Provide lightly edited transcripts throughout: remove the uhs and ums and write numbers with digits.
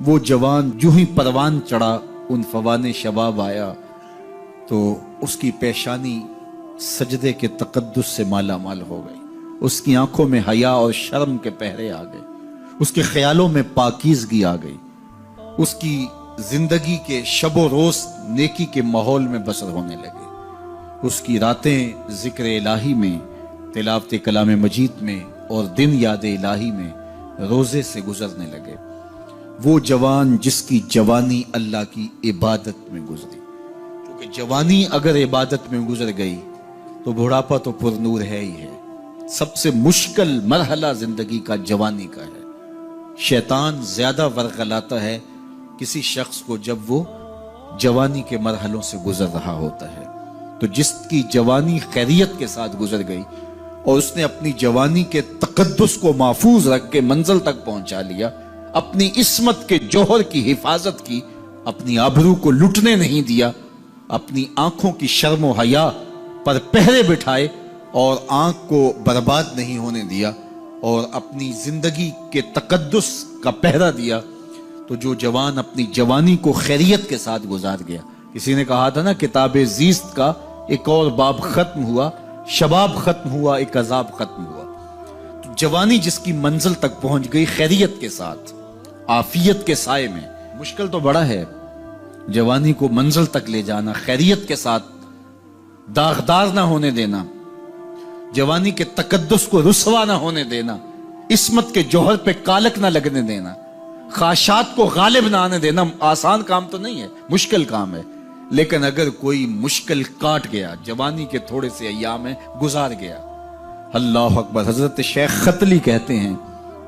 وہ جوان جو ہی پروان چڑھا ان فوان شباب آیا تو اس کی پیشانی سجدے کے تقدس سے مالا مال ہو گئی، اس کی آنکھوں میں حیا اور شرم کے پہرے آ گئے، اس کے خیالوں میں پاکیزگی آ گئی، اس کی زندگی کے شب و روز نیکی کے ماحول میں بسر ہونے لگے، اس کی راتیں ذکر الہی میں، تلاوت کلام مجید میں اور دن یاد الہی میں روزے سے گزرنے لگے۔ وہ جوان جس کی جوانی اللہ کی عبادت میں گزری، کیونکہ جوانی اگر عبادت میں گزر گئی تو بڑھاپا تو پر نور ہے ہی ہے۔ سب سے مشکل مرحلہ زندگی کا جوانی کا ہے۔ شیطان زیادہ ورغلاتا ہے کسی شخص کو جب وہ جوانی کے مرحلوں سے گزر رہا ہوتا ہے۔ تو جس کی جوانی خیریت کے ساتھ گزر گئی اور اس نے اپنی جوانی کے تقدس کو محفوظ رکھ کے منزل تک پہنچا لیا، اپنی عصمت کے جوہر کی حفاظت کی، اپنی آبرو کو لٹنے نہیں دیا، اپنی آنکھوں کی شرم و حیا پر پہرے بٹھائے اور آنکھ کو برباد نہیں ہونے دیا اور اپنی زندگی کے تقدس کا پہرا دیا، تو جو جوان اپنی جوانی کو خیریت کے ساتھ گزار گیا۔ کسی نے کہا تھا نا، کتاب زیست کا ایک اور باب ختم ہوا، شباب ختم ہوا، ایک عذاب ختم ہوا۔ تو جوانی جس کی منزل تک پہنچ گئی خیریت کے ساتھ، عافیت کے سائے میں۔ مشکل تو بڑا ہے جوانی کو منزل تک لے جانا، خیریت کے ساتھ، داغدار نہ ہونے دینا، جوانی کے تقدس کو رسوا نہ ہونے دینا، عصمت کے جوہر پہ کالک نہ لگنے دینا، خواہشات کو غالب نہ آنے دینا۔ آسان کام تو نہیں ہے، مشکل کام ہے، لیکن اگر کوئی مشکل کاٹ گیا، جوانی کے تھوڑے سے ایام میں گزار گیا۔ اللہ اکبر۔ حضرت شیخ ختلی کہتے ہیں،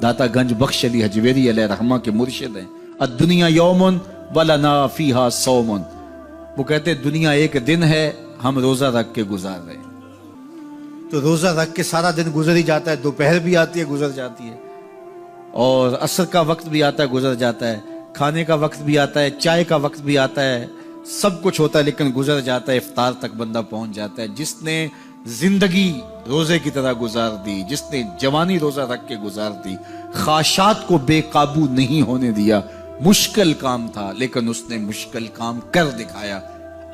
داتا گنج بخش علی حجویری علیہ رحمہ کے مرشد ہیں، الدنیا یوم ولنا فیہا صوم۔ وہ کہتے ہیں دنیا ایک دن ہے، ہم روزہ رکھ کے گزار رہے ہیں۔ تو روزہ رکھ کے سارا دن گزر ہی جاتا ہے، دوپہر بھی آتی ہے گزر جاتی ہے، اور عصر کا وقت بھی آتا ہے گزر جاتا ہے، کھانے کا وقت بھی آتا ہے، چائے کا وقت بھی آتا ہے، سب کچھ ہوتا ہے لیکن گزر جاتا ہے، افطار تک بندہ پہنچ جاتا ہے۔ جس نے زندگی روزے کی طرح گزار دی، جس نے جوانی روزہ رکھ کے گزار دی، خواہشات کو بے قابو نہیں ہونے دیا، مشکل کام تھا لیکن اس نے مشکل کام کر دکھایا۔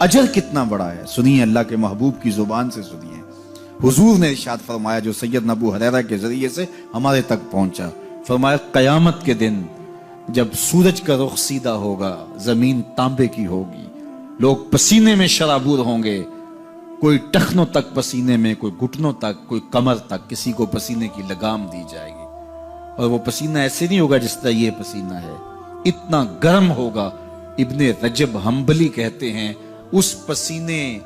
اجر کتنا بڑا ہے، سنیے اللہ کے محبوب کی زبان سے سنیے۔ حضور نے ارشاد فرمایا جو سیدنا ابو ہریرہ کے ذریعے سے ہمارے تک پہنچا، فرمایا قیامت کے دن جب سورج کا رخ سیدھا ہوگا، زمین تانبے کی ہوگی، لوگ پسینے میں شرابور ہوں گے، کوئی ٹخنوں تک پسینے میں، کوئی گھٹنوں تک، کوئی کمر تک، کسی کو پسینے کی لگام دی جائے گی، اور وہ پسینہ ایسے نہیں ہوگا جس طرح یہ پسینہ ہے، اتنا گرم ہوگا۔ ابن رجب حنبلی کہتے ہیں اس پسینے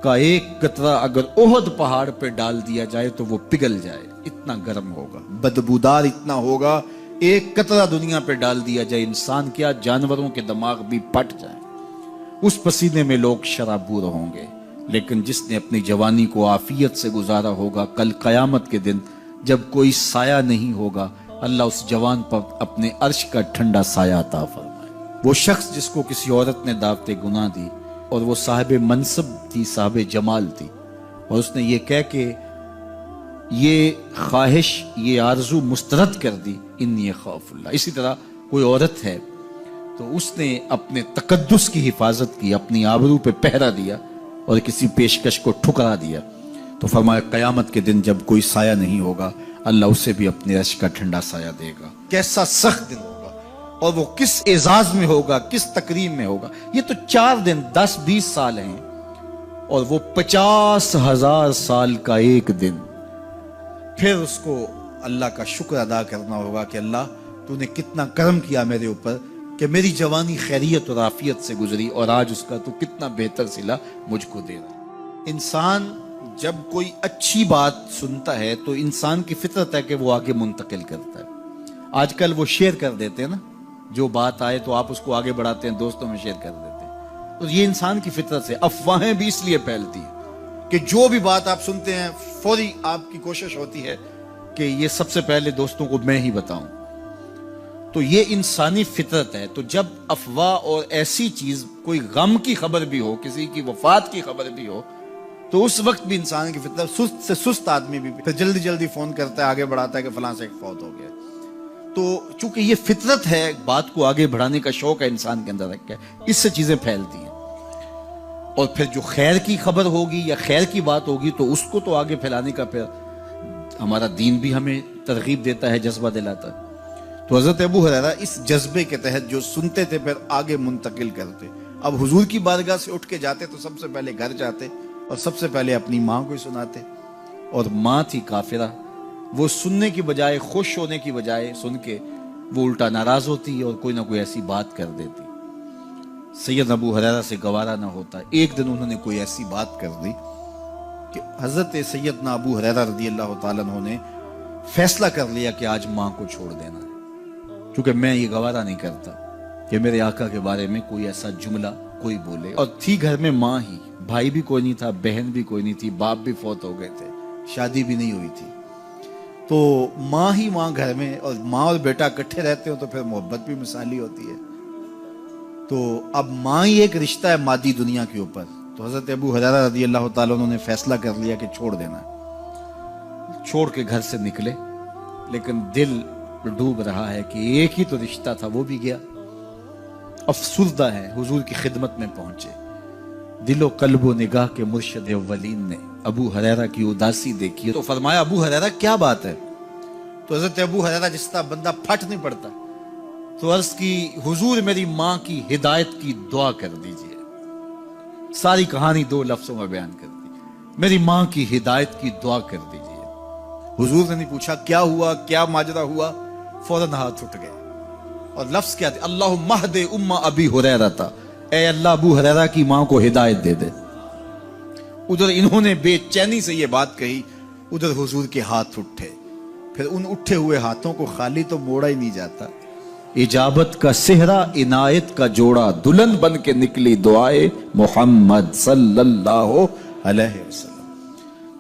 کا ایک قطرہ اگر احد پہاڑ پہ ڈال دیا جائے تو وہ پگھل جائے، اتنا گرم ہوگا، بدبودار اتنا ہوگا، ایک قطرہ دنیا پہ ڈال دیا جائے، انسان کیا جانوروں کے دماغ بھی پھٹ جائیں، اس پسینے میں لوگ شرابور ہوں گے۔ لیکن جس نے اپنی جوانی کو عافیت سے گزارا ہوگا، کل قیامت کے دن جب کوئی سایہ نہیں ہوگا، اللہ اس جوان پر اپنے عرش کا ٹھنڈا سایہ عطا فرمائے۔ وہ شخص جس کو کسی عورت نے دعوت گناہ دی اور وہ صاحب منصب تھی، صاحب جمال تھی، اور اس نے یہ کہہ کہ یہ خواہش، یہ آرزو مسترد کر دی، انی خاف اللہ۔ اسی طرح کوئی عورت ہے تو اس نے اپنے تقدس کی حفاظت کی، اپنی آبرو پہ پہرا دیا اور کسی پیشکش کو ٹھکرا دیا، تو فرمایا قیامت کے دن جب کوئی سایہ نہیں ہوگا، اللہ اسے بھی اپنے عرش کا ٹھنڈا سایہ دے گا۔ کیسا سخت دن ہوگا، اور وہ کس اعزاز میں ہوگا، کس تکریم میں ہوگا۔ یہ تو 4 دن 10-20 سال ہیں، اور وہ 50,000 سال کا ایک دن۔ پھر اس کو اللہ کا شکر ادا کرنا ہوگا کہ اللہ تو نے کتنا کرم کیا میرے اوپر کہ میری جوانی خیریت اور عافیت سے گزری، اور آج اس کا تو کتنا بہتر صلہ مجھ کو دے رہا۔ انسان جب کوئی اچھی بات سنتا ہے تو انسان کی فطرت ہے کہ وہ آگے منتقل کرتا ہے۔ آج کل وہ شیئر کر دیتے ہیں نا، جو بات آئے تو آپ اس کو آگے بڑھاتے ہیں، دوستوں میں شیئر کر دیتے ہیں۔ تو یہ انسان کی فطرت سے افواہیں بھی اس لیے پھیلتی ہیں کہ جو بھی بات آپ سنتے ہیں فوری آپ کی کوشش ہوتی ہے کہ یہ سب سے پہلے دوستوں کو میں ہی بتاؤں۔ تو یہ انسانی فطرت ہے۔ تو جب افواہ اور ایسی چیز، کوئی غم کی خبر بھی ہو، کسی کی وفات کی خبر بھی ہو، تو اس وقت بھی انسان کی فطرت، سست سے سست آدمی بھی پھر جلدی جلدی فون کرتا ہے، آگے بڑھاتا ہے کہ فلاں سے ایک فوت ہو گیا۔ تو چونکہ یہ فطرت ہے، بات کو آگے بڑھانے کا شوق ہے انسان کے اندر رکھا ہے، اس سے چیزیں پھیلتی ہیں، اور پھر جو خیر کی خبر ہوگی یا خیر کی بات ہوگی تو اس کو تو آگے پھیلانے کا پھر ہمارا دین بھی ہمیں ترغیب دیتا ہے، جذبہ دلاتا ہے۔ تو حضرت ابو ہریرہ اس جذبے کے تحت جو سنتے تھے پھر آگے منتقل کرتے۔ اب حضور کی بارگاہ سے اٹھ کے جاتے تو سب سے پہلے گھر جاتے اور سب سے پہلے اپنی ماں کو ہی سناتے، اور ماں تھی کافرہ، وہ سننے کی بجائے، خوش ہونے کی بجائے سن کے وہ الٹا ناراض ہوتی اور کوئی نہ کوئی ایسی بات کر دیتی۔ سید ابو ہریرہ سے گوارا نہ ہوتا، ایک دن انہوں نے کوئی ایسی بات کر دی کہ حضرت سیدنا ابو ہریرہ رضی اللہ تعالیٰ عنہ نے فیصلہ کر لیا کہ آج ماں کو چھوڑ دینا ہے، کیونکہ میں یہ گوارا نہیں کرتا کہ میرے آقا کے بارے میں کوئی ایسا جملہ کوئی بولے۔ اور تھی گھر میں ماں ہی، بھائی بھی کوئی نہیں تھا، بہن بھی کوئی نہیں تھی، باپ بھی فوت ہو گئے تھے، شادی بھی نہیں ہوئی تھی، تو ماں ہی ماں گھر میں، اور ماں اور بیٹا اکٹھے رہتے ہو تو پھر محبت بھی مثالی ہوتی ہے۔ تو اب ماں ہی ایک رشتہ ہے مادی دنیا کے اوپر، تو حضرت ابو ہریرہ رضی اللہ تعالیٰ عنہ نے فیصلہ کر لیا کہ چھوڑ دینا ہے۔ چھوڑ کے گھر سے نکلے، لیکن دل ڈوب رہا ہے کہ ایک ہی تو رشتہ تھا وہ بھی گیا۔ افسردہ ہے، حضور کی خدمت میں پہنچے، دل و قلب و نگاہ کے مرشد اولین نے ابو ہریرہ کی اداسی دیکھی تو فرمایا ابو ہریرہ کیا بات ہے؟ تو حضرت ابو ہریرہ جس طرح بندہ پھٹ نہیں پڑتا، تو عرض کی حضور میری ماں کی ہدایت کی دعا کر دیجئے۔ ساری کہانی 2 لفظوں میں بیان کر دی، میری ماں کی ہدایت کی دعا کر دیجئے۔ حضور نے نہیں پوچھا کیا ہوا، کیا ماجرا ہوا، فوراً ہاتھ اٹھ گئے، اور لفظ کیا تھے؟ اللہم اہد ام ابی ہریرہ تھا، اے اللہ ابو ہریرہ کی ماں کو ہدایت دے دے۔ ادھر انہوں نے بے چینی سے یہ بات کہی، ادھر حضور کے ہاتھ اٹھے، پھر ان اٹھے ہوئے ہاتھوں کو خالی تو موڑا ہی نہیں جاتا، اجابت کا صحرا عنایت کا جوڑا، دلہن بن کے نکلی دعائے محمد صلی اللہ علیہ وسلم۔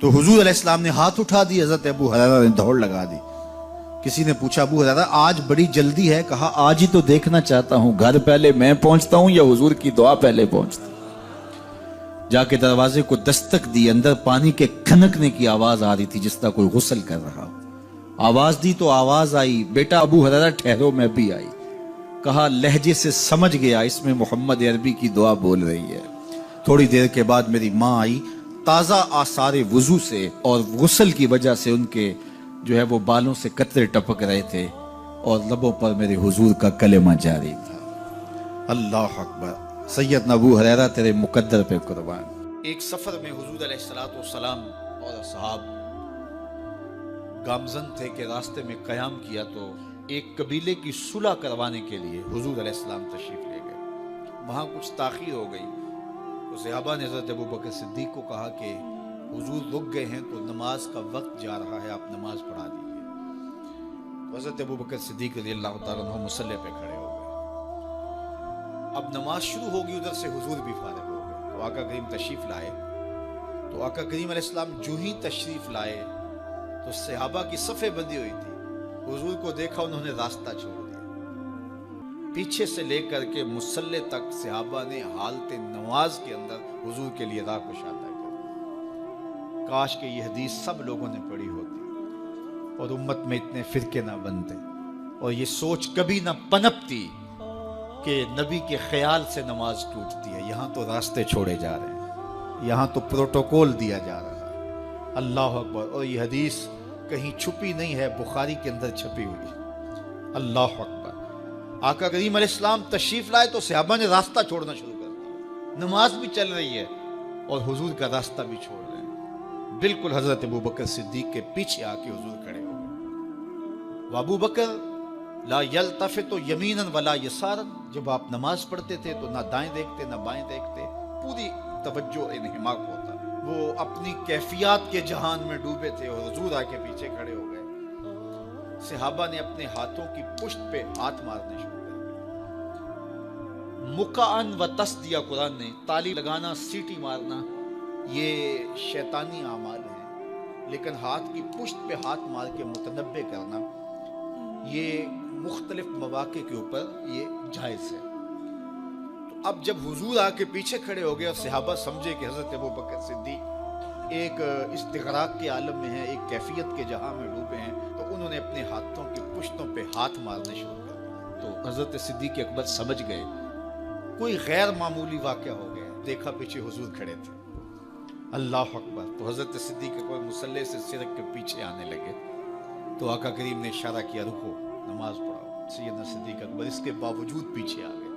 تو حضور علیہ السلام نے ہاتھ اٹھا دی، حضرت ابو ہریرہ نے دوڑ لگا دی۔ کسی نے پوچھا ابو ہریرہ آج بڑی جلدی ہے؟ کہا آج ہی تو دیکھنا چاہتا ہوں، گھر پہلے میں پہنچتا ہوں یا حضور کی دعا پہلے پہنچتی؟ جا کے دروازے کو دستک دی، اندر پانی کے کھنکنے کی آواز آ رہی تھی جس طرح کوئی غسل کر رہا ہو۔ آواز دی تو آواز آئی، بیٹا ابو ہریرہ ٹھہرو، میں بھی آئی۔ کہا لہجے سے سمجھ گیا اس میں محمد عربی کی دعا بول رہی ہے۔ تھوڑی دیر کے بعد میری ماں آئی، تازہ آثار وضو سے، اور غسل کی وجہ سے ان کے جو ہے وہ بالوں سے قطرے ٹپک رہے تھے، اور لبوں پر میرے حضور کا کلمہ جاری تھا۔ اللہ اکبر، سیدنا ابو ہریرہ تیرے مقدر پہ قربان۔ ایک سفر میں حضور علیہ السلام اور اصحاب گامزن تھے کہ راستے میں قیام کیا تو ایک قبیلے کی صلح کروانے کے لیے حضور علیہ السلام تشریف لے گئے۔ وہاں کچھ تاخیر ہو گئی تو صحابہ نے حضرت ابو بکر صدیق کو کہا کہ حضور رک گئے ہیں تو نماز کا وقت جا رہا ہے، آپ نماز پڑھا دیجیے۔ تو حضرت ابو بکر صدیق رضی اللہ تعالیٰ عنہ مصلی پہ کھڑے ہو گئے۔ اب نماز شروع ہوگی، ادھر سے حضور بھی فارغ ہو گئے، تو آقا کریم تشریف لائے۔ تو آقا کریم علیہ السلام جو ہی تشریف لائے تو صحابہ کی صفیں بندی ہوئی تھی، حضور کو دیکھا انہوں نے راستہ چھوڑ دیا۔ پیچھے سے لے کر کے مصلی تک صحابہ نے حالت نماز کے اندر حضور کے لیے راہ کشادہ کر دی۔ کاش کہ یہ حدیث سب لوگوں نے پڑھی ہوتی اور امت میں اتنے فرقے نہ بنتے، اور یہ سوچ کبھی نہ پنپتی کہ نبی کے خیال سے نماز ٹوٹتی ہے۔ یہاں تو راستے چھوڑے جا رہے ہیں، یہاں تو پروٹوکول دیا جا رہا ہے۔ اللہ اکبر، اور یہ حدیث کہیں چھپی نہیں ہے، بخاری کے اندر چھپی ہوئی۔ اللہ اکبر، آقا کریم علیہ السلام تشریف لائے تو صحابہ نے راستہ چھوڑنا شروع کر دیا، نماز بھی چل رہی ہے اور حضور کا راستہ بھی چھوڑ رہے ہیں۔ بالکل حضرت ابو بکر صدیق کے پیچھے آ کے حضور کھڑے ہو گئے۔ ابو بکر لا یلتفت یمینا ولا یسارا، جب آپ نماز پڑھتے تھے تو نہ دائیں دیکھتے نہ بائیں دیکھتے، پوری توجہ انہماک ہوتا۔ وہ اپنی کیفیات کے جہان میں ڈوبے تھے اور حضور آ کے پیچھے کھڑے ہو گئے۔ صحابہ نے اپنے ہاتھوں کی پشت پہ ہاتھ مارنے شروع کر دیے۔ مقعن و تصدیہ، قرآن نے تالی لگانا، سیٹی مارنا، یہ شیطانی اعمال ہیں، لیکن ہاتھ کی پشت پہ ہاتھ مار کے متنبع کرنا یہ مختلف مواقع کے اوپر یہ جائز ہے۔ تو اب جب حضور آ کے پیچھے کھڑے ہو گئے اور صحابہ سمجھے کہ حضرت ابو بکر صدیق ایک استغراق کے عالم میں ہیں، ایک کیفیت کے جہاں میں ڈوبے ہیں، تو انہوں نے اپنے ہاتھوں کی پشتوں پہ ہاتھ مارنے شروع کر دیے۔ تو حضرت صدیق اکبر سمجھ گئے کوئی غیر معمولی واقعہ ہو گیا۔ دیکھا پیچھے حضور کھڑے تھے، اللہ اکبر۔ تو حضرت صدیق اکبر مصلی سے سرک کے پیچھے آنے لگے تو آقا کریم نے اشارہ کیا رکو نماز پڑھاؤ۔ سیدنا صدیق اکبر اس کے باوجود پیچھے آ گئے۔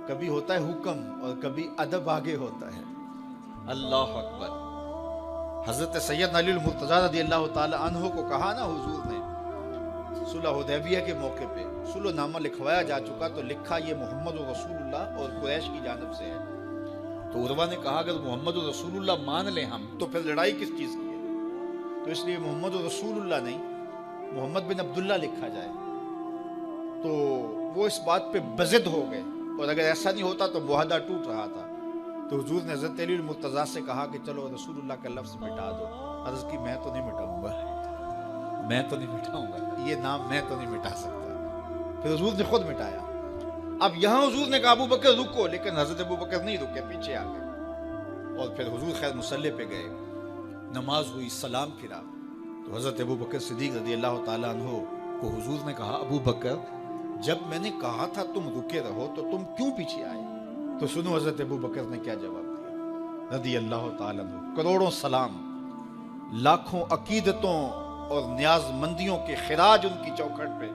کبھی ہوتا ہے حکم اور کبھی ادب آگے ہوتا ہے، اللہ اکبر۔ حضرت سیدنا علی المرتضیٰ رضی اللہ تعالی عنہ کو کہا نا حضور نے صلح حدیبیہ کے موقع پہ صلح نامہ لکھوایا جا چکا تو لکھا یہ محمد رسول اللہ اور قریش کی جانب سے ہے۔ تو عروہ نے کہا اگر محمد رسول اللہ مان لیں ہم تو پھر لڑائی کس چیز کی ہے؟ تو اس لیے محمد رسول اللہ نہیں محمد بن عبداللہ لکھا جائے۔ تو وہ اس بات پہ بضد ہو گئے، اور اگر ایسا نہیں ہوتا تو معاہدہ ٹوٹ رہا تھا۔ تو حضور نے حضرت علی المرتضیٰ سے کہا کہ چلو رسول اللہ کا لفظ مٹا دو۔ عرض کی میں تو نہیں مٹاؤں گا، میں تو نہیں مٹاؤں گا، یہ نام میں تو نہیں مٹا سکتا۔ پھر حضور نے خود مٹایا۔ اب یہاں حضور نے کہا ابو بکر رکو، لیکن حضرت ابو بکر نہیں رکے، پیچھے آ گئے۔ اور پھر حضور خیر مصلی پہ گئے، نماز ہوئی، سلام پھرا تو حضرت ابو بکر صدیق رضی اللہ تعالیٰ عنہ کو حضور نے کہا ابو بکر جب میں نے کہا تھا تم رکے رہو تو تم کیوں پیچھے آئے؟ تو سنو حضرت ابو بکر نے کیا جواب دیا رضی اللہ تعالیٰ عنہ۔ کروڑوں سلام، لاکھوں عقیدتوں اور نیاز مندیوں کے خراج ان کی چوکھٹ پہ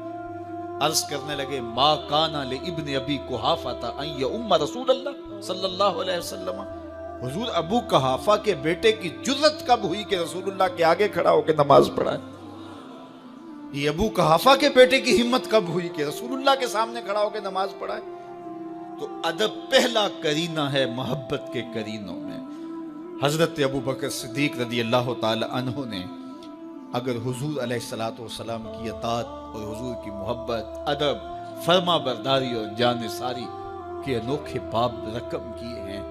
عرض کرنے لگے ما کانا لابن ابی قحافہ ان یؤم رسول اللہ صلی اللہ علیہ وسلم۔ حضور ابو قحافہ کے بیٹے کی جرت کب ہوئی کہ رسول اللہ کے آگے کھڑا ہو کے نماز پڑھائے؟ یہ ابو قحافہ کے بیٹے کی ہمت کب ہوئی کہ رسول اللہ کے سامنے کھڑا ہو کے نماز پڑھائے؟ تو ادب پہلا کرینہ ہے محبت کے کرینوں میں۔ حضرت ابو بکر صدیق رضی اللہ تعالی عنہ نے اگر حضور علیہ الصلوۃ والسلام کی اطاعت اور حضور کی محبت، ادب، فرما برداری اور جانثاری کے انوکھے باب رقم کیے ہیں،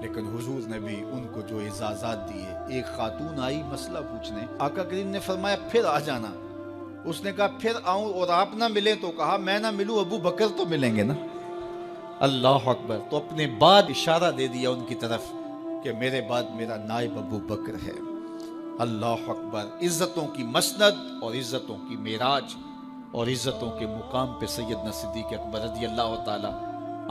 لیکن حضور نے بھی ان کو جو اعزازات دیے۔ ایک خاتون آئی مسئلہ پوچھنے، آقا کریم نے فرمایا پھر آ جانا۔ اس نے کہا پھر آؤں اور آپ نہ ملیں؟ تو کہا میں نہ ملوں ابو بکر تو ملیں گے نا، اللہ اکبر۔ تو اپنے بعد اشارہ دے دیا ان کی طرف کہ میرے بعد میرا نائب ابو بکر ہے، اللہ اکبر۔ عزتوں کی مسند اور عزتوں کی معراج اور عزتوں کے مقام پہ سیدنا صدیق اکبر رضی اللہ تعالی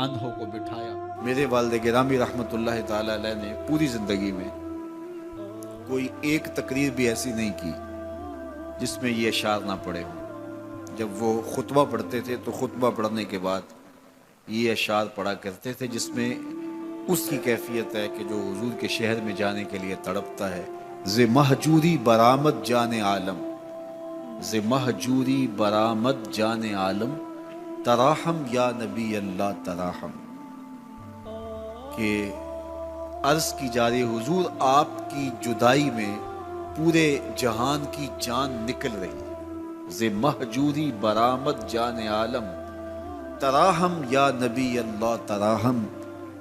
عنہ کو بٹھایا۔ میرے والد گرامی رحمت اللہ تعالی علیہ نے پوری زندگی میں کوئی ایک تقریر بھی ایسی نہیں کی جس میں یہ اشعار نہ پڑے ہوں۔ جب وہ خطبہ پڑھتے تھے تو خطبہ پڑھنے کے بعد یہ اشعار پڑھا کرتے تھے، جس میں اس کی کیفیت ہے کہ جو حضور کے شہر میں جانے کے لیے تڑپتا ہے۔ ز مہجوری برآمد جان عالم، ز مہجوری برآمد جان عالم، تراہم یا نبی اللہ تراہم۔ کہ عرض کی جا رہی حضور آپ کی جدائی میں پورے جہان کی جان نکل رہی۔ ز مہجوری برآمد جان عالم، تراہم یا نبی اللہ تراہم،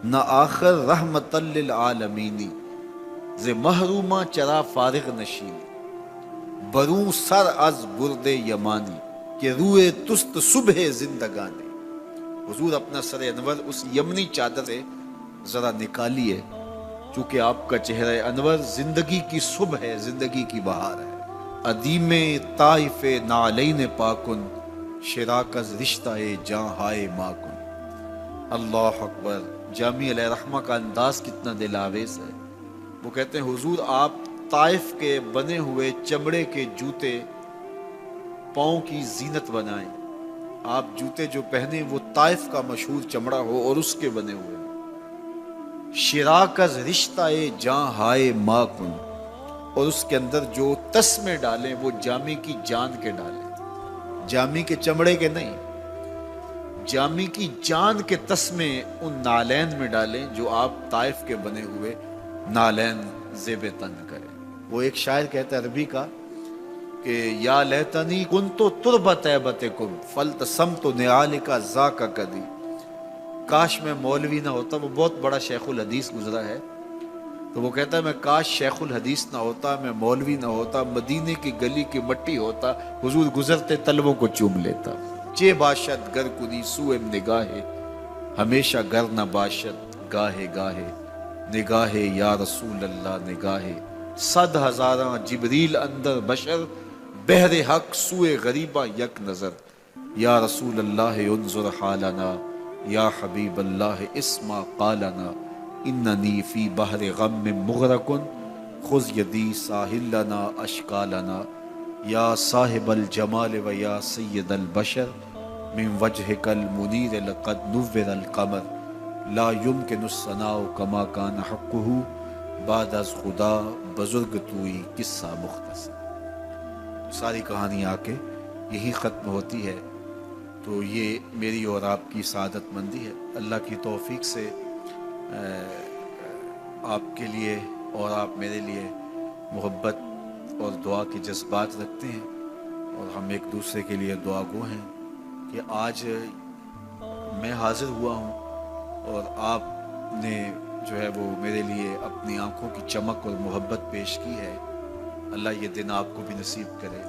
نہ آخر رحمت للعالمین، ز محرومہ چرا فارغ نشین، بروں سر از برد یمانی، کہ روئے تست صبح زندگانی۔ حضور اپنا سر انور اس یمنی چادر سے ذرا نکالیے، چونکہ آپ کا چہرہ انور زندگی کی صبح ہے، زندگی کی بہار ہے۔ ادیم طائف نعلین پاکن، شراکز رشتہ جاں ہائے ماکن۔ اللہ اکبر۔ جامی علیہ رحمہ کا انداز کتنا دل آویز ہے۔ وہ کہتے ہیں حضور آپ طائف کے بنے ہوئے چمڑے کے جوتے پاؤں کی زینت بنائیں۔ آپ جوتے جو پہنے وہ طائف کا مشہور چمڑا ہو اور اس کے بنے ہوئے۔ شراکز رشتہ جاں ہائے ماکن، اور اس کے اندر جو تسمے ڈالیں وہ جامی کی جان کے ڈالیں، جامی کے چمڑے کے نہیں، جامی کی جان کے تسمے ان نالین میں ڈالیں جو آپ طائف کے بنے ہوئے نالین زیب تن کریں۔ وہ ایک شاعر کہتا ہے عربی کا کہ یا لیتنی کنتو تربت ایبتکم فلتسمت نعالک ذاک کدی۔ کاش میں مولوی نہ ہوتا، وہ بہت بڑا شیخ الحدیث گزرا ہے، تو وہ کہتا ہے میں کاش شیخ الحدیث نہ ہوتا، میں مولوی نہ ہوتا، مدینے کی گلی کی مٹی ہوتا، حضور گزرتے طلبوں کو چوم لیتا۔ چے باشد گر کنی سوئے نگاہے، ہمیشہ گر نہ باشد گاہے گاہے، نگاہے یا رسول اللہ نگاہے، صد ہزاراں جبریل اندر بشر، بہر حق سوئے غریبہ یک نظر، یا رسول اللہ انظر حالنا، یا حبیب اللہ اسما قالنا، اننی فی بحر غم مغرق خذ یدی ساحل لنا اشکالنا، یا صاحب الجمال و یا سید البشر من وجهک المنیر لقد نور القمر، لا يمکن الثناء کما کان حقہ بعد از خدا بزرگ توئی قصہ مختصر۔ ساری کہانی آ کے یہی ختم ہوتی ہے، تو یہ میری اور آپ کی سعادت مندی ہے۔ اللہ کی توفیق سے آپ کے لیے اور آپ میرے لیے محبت اور دعا کے جذبات رکھتے ہیں، اور ہم ایک دوسرے کے لیے دعا گو ہیں کہ آج میں حاضر ہوا ہوں اور آپ نے جو ہے وہ میرے لیے اپنی آنکھوں کی چمک اور محبت پیش کی ہے۔ اللہ یہ دن آپ کو بھی نصیب کرے۔